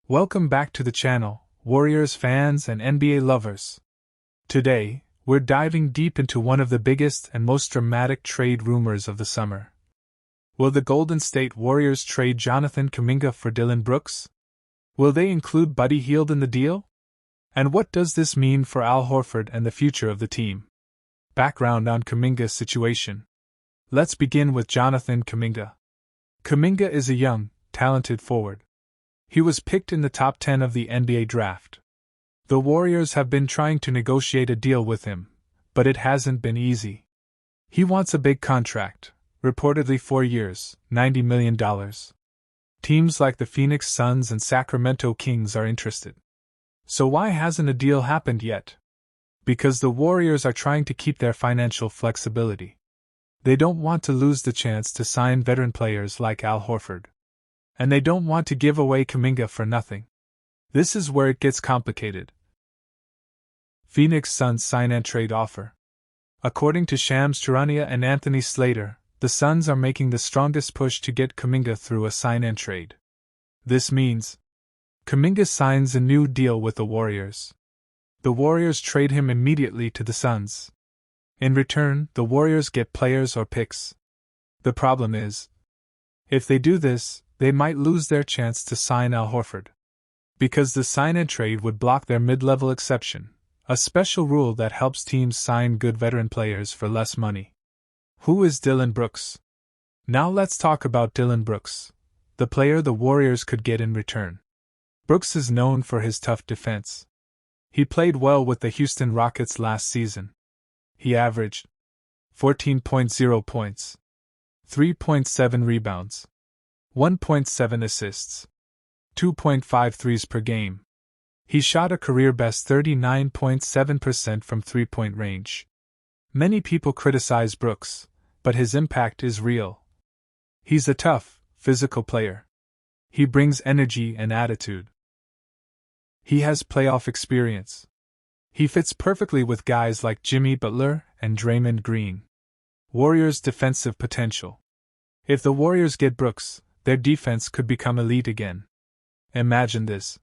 Welcome back to the channel, Warriors fans and NBA lovers. Today, we're diving deep into one of the biggest and most dramatic trade rumors of the summer. Will the Golden State Warriors trade Jonathan Kuminga for Dillon Brooks? Will they include Buddy Hield in the deal? And what does this mean for Al Horford and the future of the team? Background on Kuminga's situation. Let's begin with Jonathan Kuminga. Kuminga is a young, talented forward. He was picked in the top 10 of the NBA draft. The Warriors have been trying to negotiate a deal with him, but it hasn't been easy. He wants a big contract, reportedly 4 years, $90 million. Teams like the Phoenix Suns and Sacramento Kings are interested. So why hasn't a deal happened yet? Because the Warriors are trying to keep their financial flexibility. They don't want to lose the chance to sign veteran players like Al Horford. And they don't want to give away Kuminga for nothing. This is where it gets complicated. Phoenix Suns sign-and-trade offer. According to Shams Charania and Anthony Slater, the Suns are making the strongest push to get Kuminga through a sign-and-trade. This means Kuminga signs a new deal with the Warriors. The Warriors trade him immediately to the Suns. In return, the Warriors get players or picks. The problem is, if they do this, they might lose their chance to sign Al Horford. Because the sign-and-trade would block their mid-level exception, a special rule that helps teams sign good veteran players for less money. Who is Dillon Brooks? Now let's talk about Dillon Brooks, the player the Warriors could get in return. Brooks is known for his tough defense. He played well with the Houston Rockets last season. He averaged 14.0 points, 3.7 rebounds, 1.7 assists, 2.5 threes per game. He shot a career-best 39.7% from three-point range. Many people criticize Brooks, but his impact is real. He's a tough, physical player. He brings energy and attitude. He has playoff experience. He fits perfectly with guys like Jimmy Butler and Draymond Green. Warriors' defensive potential. If the Warriors get Brooks, their defense could become elite again. Imagine this.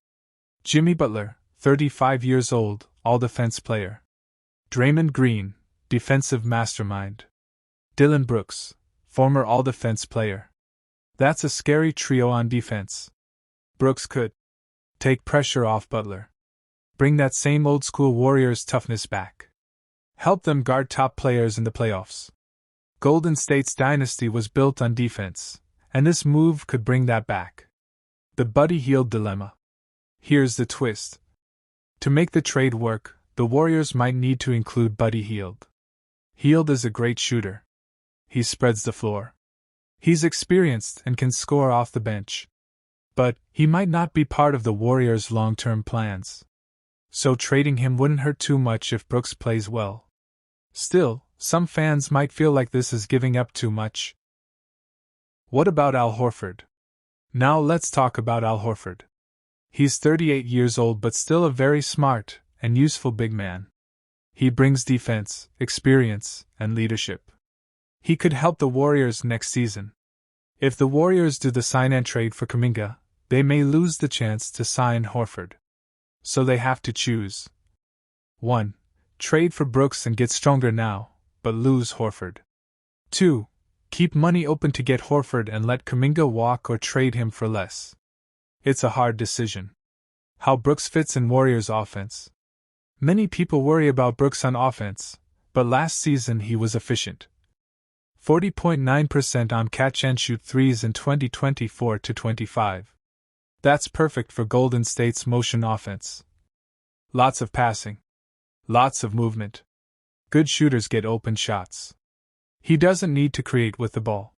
Jimmy Butler, 35 years old, all-defense player. Draymond Green, defensive mastermind. Dillon Brooks, former all-defense player. That's a scary trio on defense. Brooks could take pressure off Butler. Bring that same old-school Warriors toughness back. Help them guard top players in the playoffs. Golden State's dynasty was built on defense, and this move could bring that back. The Buddy Hield dilemma. Here's the twist. To make the trade work, the Warriors might need to include Buddy Hield. Hield is a great shooter. He spreads the floor. He's experienced and can score off the bench. But he might not be part of the Warriors' long-term plans. So trading him wouldn't hurt too much if Brooks plays well. Still, some fans might feel like this is giving up too much. What about Al Horford? Now let's talk about Al Horford. He's 38 years old but still a very smart and useful big man. He brings defense, experience, and leadership. He could help the Warriors next season. If the Warriors do the sign-and-trade for Kuminga, they may lose the chance to sign Horford. So they have to choose. 1. Trade for Brooks and get stronger now, but lose Horford. 2. Keep money open to get Horford and let Kuminga walk or trade him for less. It's a hard decision. How Brooks fits in Warriors' offense. Many people worry about Brooks on offense, but last season he was efficient. 40.9% on catch-and-shoot threes in 2024-25. That's perfect for Golden State's motion offense. Lots of passing. Lots of movement. Good shooters get open shots. He doesn't need to create with the ball.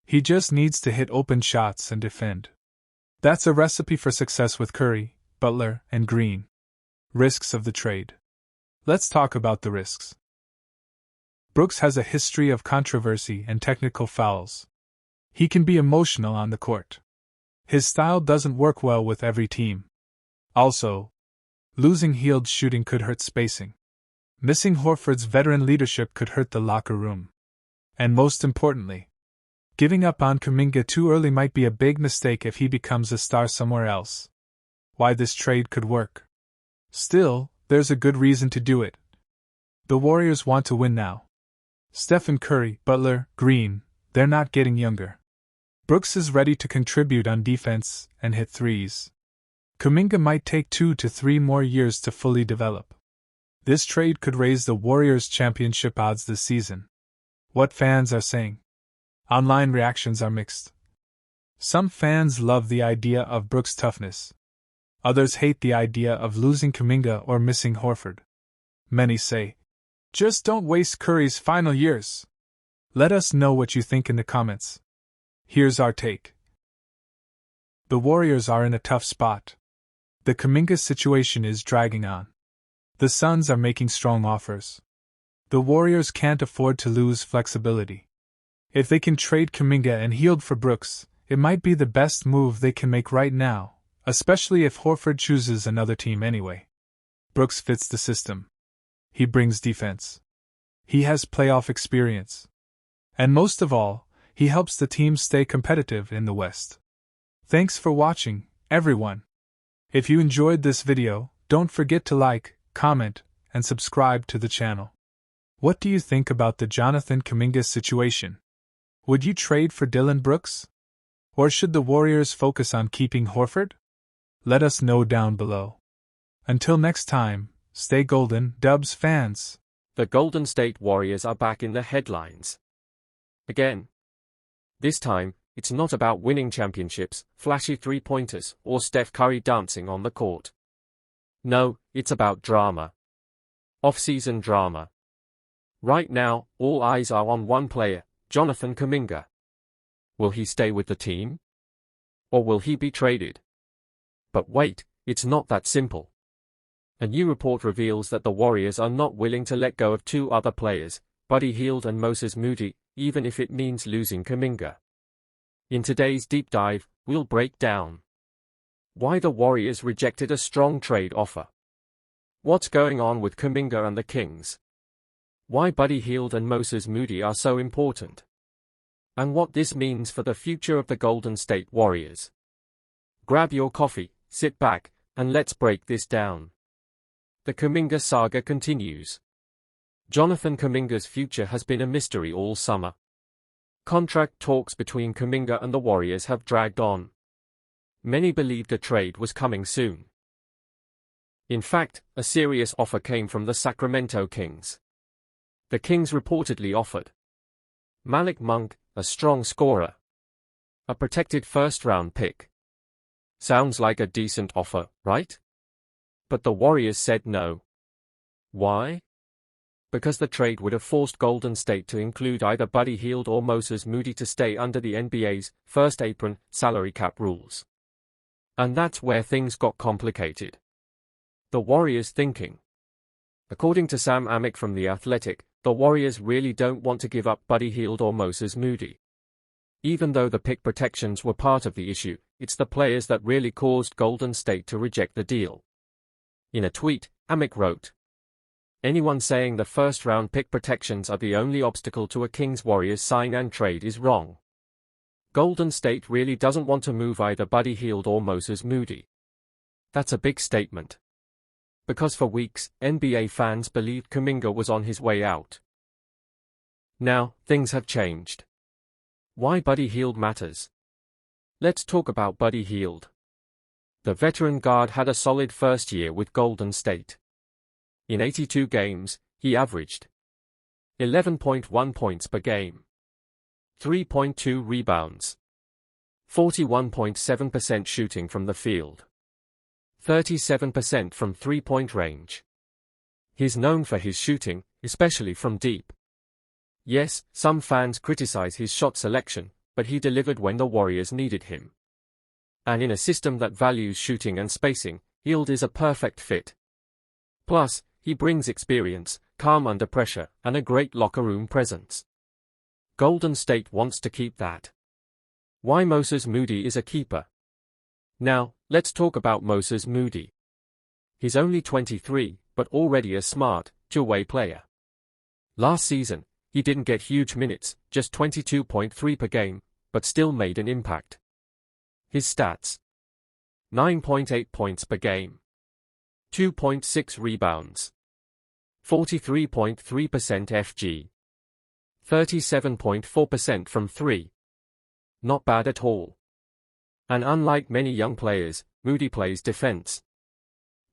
He just needs to hit open shots and defend. That's a recipe for success with Curry, Butler, and Green. Risks of the trade. Let's talk about the risks. Brooks has a history of controversy and technical fouls. He can be emotional on the court. His style doesn't work well with every team. Also, losing Hield's shooting could hurt spacing. Missing Horford's veteran leadership could hurt the locker room. And most importantly, giving up on Kuminga too early might be a big mistake if he becomes a star somewhere else. why this trade could work. Still, there's a good reason to do it. The Warriors want to win now. Stephen Curry, Butler, Green, they're not getting younger. Brooks is ready to contribute on defense and hit threes. Kuminga might take 2 to 3 more years to fully develop. This trade could raise the Warriors' championship odds this season. What fans are saying? Online reactions are mixed. Some fans love the idea of Brooks' toughness. Others hate the idea of losing Kuminga or missing Horford. Many say, just don't waste Curry's final years. Let us know what you think in the comments. Here's our take. The Warriors are in a tough spot. The Kuminga situation is dragging on. The Suns are making strong offers. The Warriors can't afford to lose flexibility. If they can trade Kuminga and Hield for Brooks, it might be the best move they can make right now, especially if Horford chooses another team anyway. Brooks fits the system. He brings defense. He has playoff experience. And most of all, he helps the team stay competitive in the West. Thanks for watching, everyone. If you enjoyed this video, don't forget to like, comment, and subscribe to the channel. What do you think about the Jonathan Kuminga situation? Would you trade for Dillon Brooks? Or should the Warriors focus on keeping Horford? Let us know down below. Until next time, stay golden, Dubs fans. The Golden State Warriors are back in the headlines. Again. This time, it's not about winning championships, flashy three-pointers, or Steph Curry dancing on the court. No, it's about drama. Off-season drama. Right now, all eyes are on one player, Jonathan Kuminga. Will he stay with the team? Or will he be traded? But wait, it's not that simple. A new report reveals that the Warriors are not willing to let go of 2 other players, Buddy Hield and Moses Moody, even if it means losing Kuminga. In today's deep dive, we'll break down why the Warriors rejected a strong trade offer, what's going on with Kuminga and the Kings, why Buddy Hield and Moses Moody are so important, and what this means for the future of the Golden State Warriors. Grab your coffee, sit back, and let's break this down. The Kuminga saga continues. Jonathan Kuminga's future has been a mystery all summer. Contract talks between Kuminga and the Warriors have dragged on. Many believed a trade was coming soon. In fact, a serious offer came from the Sacramento Kings. The Kings reportedly offered Malik Monk, a strong scorer, a protected first-round pick. Sounds like a decent offer, right? But the Warriors said no. Why? Because the trade would have forced Golden State to include either Buddy Hield or Moses Moody to stay under the NBA's first apron salary cap rules. And that's where things got complicated. The Warriors thinking. According to Sam Amick from The Athletic, the Warriors really don't want to give up Buddy Hield or Moses Moody. Even though the pick protections were part of the issue, it's the players that really caused Golden State to reject the deal. In a tweet, Amick wrote, "Anyone saying the first-round pick protections are the only obstacle to a Kings-Warriors sign and trade is wrong. Golden State really doesn't want to move either Buddy Hield or Moses Moody. That's a big statement. Because for weeks, NBA fans believed Kuminga was on his way out. Now, things have changed. Why Buddy Hield matters. Let's talk about Buddy Hield. The veteran guard had a solid first year with Golden State. In 82 games, he averaged 11.1 points per game, 3.2 rebounds, 41.7% shooting from the field, 37% from three-point range. He's known for his shooting, especially from deep. Yes, some fans criticize his shot selection, but he delivered when the Warriors needed him. And in a system that values shooting and spacing, Hield is a perfect fit. Plus, he brings experience, calm under pressure, and a great locker room presence. Golden State wants to keep that. Why Moses Moody is a keeper. Now, let's talk about Moses Moody. He's only 23, but already a smart, two-way player. Last season, he didn't get huge minutes, just 22.3 per game, but still made an impact. His stats. 9.8 points per game. 2.6 rebounds. 43.3% FG. 37.4% from 3. Not bad at all. And unlike many young players, Moody plays defense.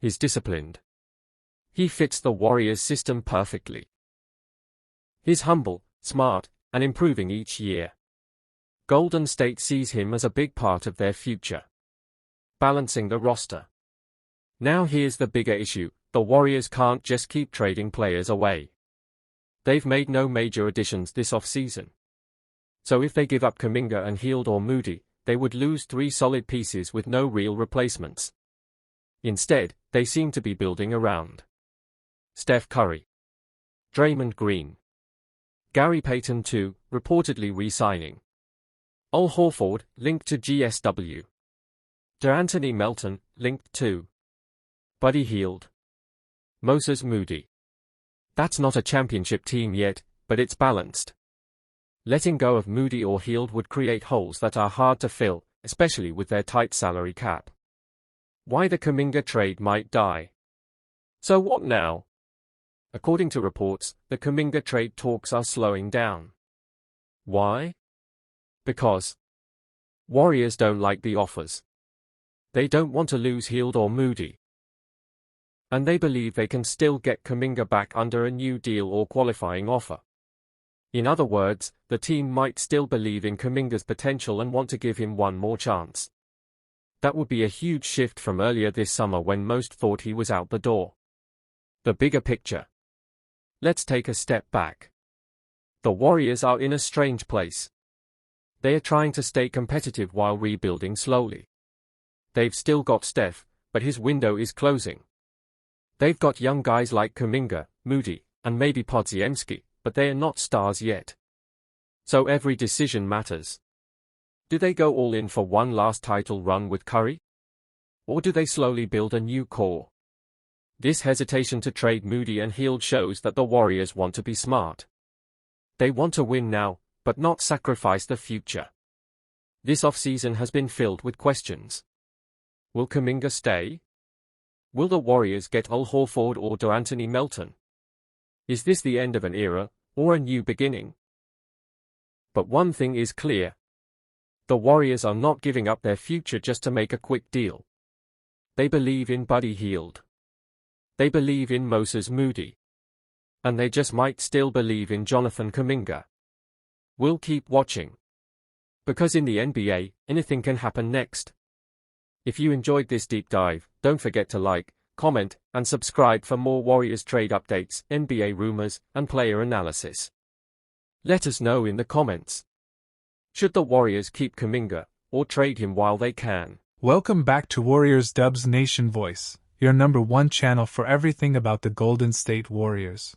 He's disciplined. He fits the Warriors' system perfectly. He's humble, smart, and improving each year. Golden State sees him as a big part of their future. Balancing the roster. Now here's the bigger issue: the Warriors can't just keep trading players away. They've made no major additions this offseason. So if they give up Kuminga and Hield or Moody, they would lose 3 solid pieces with no real replacements. Instead, they seem to be building around Steph Curry, Draymond Green, Gary Payton II, reportedly re-signing, Al Horford, linked to GSW, DeAnthony Melton, linked to Buddy Hield, Moses Moody. That's not a championship team yet, but it's balanced. Letting go of Moody or Hield would create holes that are hard to fill, especially with their tight salary cap. Why the Kuminga trade might die. So what now? According to reports, the Kuminga trade talks are slowing down. Why? Because Warriors don't like the offers. They don't want to lose Hield or Moody. And they believe they can still get Kuminga back under a new deal or qualifying offer. In other words, the team might still believe in Kuminga's potential and want to give him one more chance. That would be a huge shift from earlier this summer when most thought he was out the door. The bigger picture. Let's take a step back. The Warriors are in a strange place. They are trying to stay competitive while rebuilding slowly. They've still got Steph, but his window is closing. They've got young guys like Kuminga, Moody, and maybe Podziemski, but they are not stars yet. So every decision matters. Do they go all in for one last title run with Curry? Or do they slowly build a new core? This hesitation to trade Moody and Hield shows that the Warriors want to be smart. They want to win now, but not sacrifice the future. This offseason has been filled with questions. Will Kuminga stay? Will the Warriors get Al Horford or DeAnthony Melton? Is this the end of an era, or a new beginning? But one thing is clear. The Warriors are not giving up their future just to make a quick deal. They believe in Buddy Hield. They believe in Moses Moody. And they just might still believe in Jonathan Kuminga. We'll keep watching. Because in the NBA, anything can happen next. If you enjoyed this deep dive, don't forget to like, comment, and subscribe for more Warriors trade updates, NBA rumors, and player analysis. Let us know in the comments. Should the Warriors keep Kuminga, or trade him while they can? Welcome back to Warriors Dubs Nation Voice, your #1 channel for everything about the Golden State Warriors.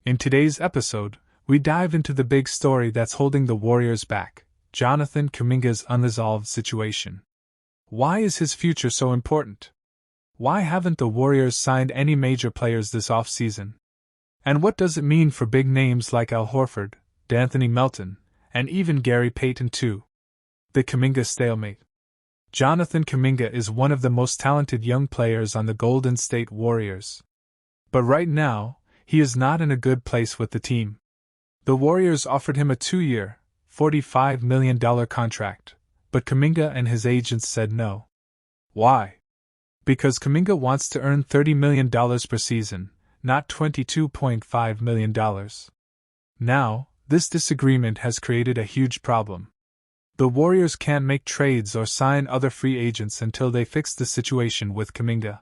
In today's episode, we dive into the big story that's holding the Warriors back, Jonathan Kuminga's unresolved situation. Why is his future so important? Why haven't the Warriors signed any major players this offseason? And what does it mean for big names like Al Horford, DeAnthony Melton, and even Gary Payton II? The Kuminga stalemate. Jonathan Kuminga is one of the most talented young players on the Golden State Warriors. But right now, he is not in a good place with the team. The Warriors offered him a 2-year, $45 million contract, but Kuminga and his agents said no. Why? Because Kuminga wants to earn $30 million per season, not $22.5 million. Now, this disagreement has created a huge problem. The Warriors can't make trades or sign other free agents until they fix the situation with Kuminga.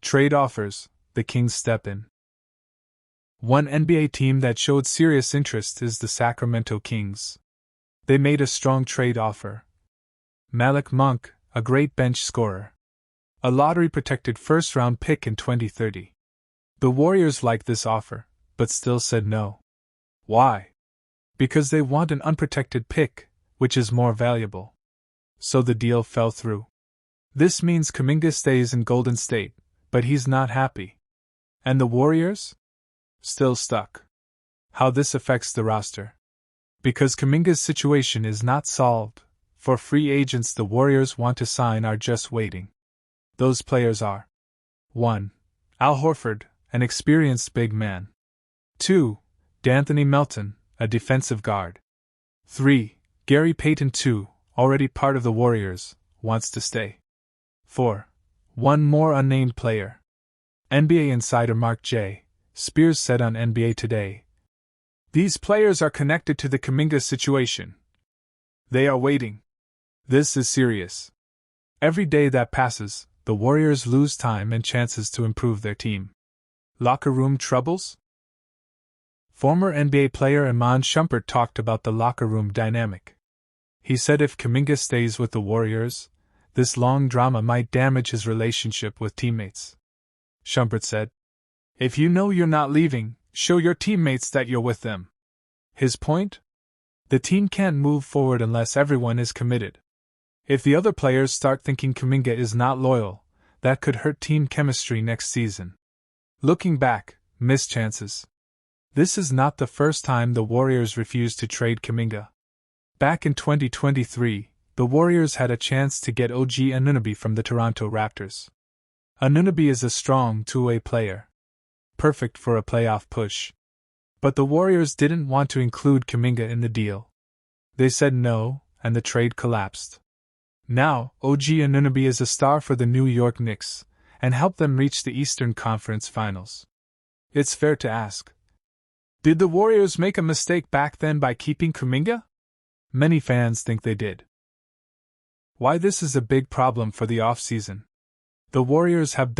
Trade offers, the Kings step in. One NBA team that showed serious interest is the Sacramento Kings. They made a strong trade offer. Malik Monk, a great bench scorer. A lottery-protected first-round pick in 2030. The Warriors liked this offer, but still said no. Why? Because they want an unprotected pick, which is more valuable. So the deal fell through. This means Kuminga stays in Golden State, but he's not happy. And the Warriors? Still stuck. How this affects the roster. Because Kuminga's situation is not solved, for free agents the Warriors want to sign are just waiting. Those players are 1. Al Horford, an experienced big man. 2. D'Anthony Melton, a defensive guard. 3. Gary Payton II, already part of the Warriors, wants to stay. 4. One more unnamed player. NBA insider Mark J. Spears said on NBA Today, "These players are connected to the Kuminga situation. They are waiting. This is serious. Every day that passes, the Warriors lose time and chances to improve their team." Locker room troubles? Former NBA player Iman Shumpert talked about the locker room dynamic. He said if Kuminga stays with the Warriors, this long drama might damage his relationship with teammates. Shumpert said, "If you know you're not leaving, show your teammates that you're with them." His point? The team can't move forward unless everyone is committed. If the other players start thinking Kuminga is not loyal, that could hurt team chemistry next season. Looking back, missed chances. This is not the first time the Warriors refused to trade Kuminga. Back in 2023, the Warriors had a chance to get OG Anunoby from the Toronto Raptors. Anunoby is a strong two-way player, perfect for a playoff push. But the Warriors didn't want to include Kuminga in the deal. They said no, and the trade collapsed. Now, OG Anunoby is a star for the New York Knicks, and helped them reach the Eastern Conference Finals. It's fair to ask, did the Warriors make a mistake back then by keeping Kuminga? Many fans think they did. Why this is a big problem for the offseason. The Warriors have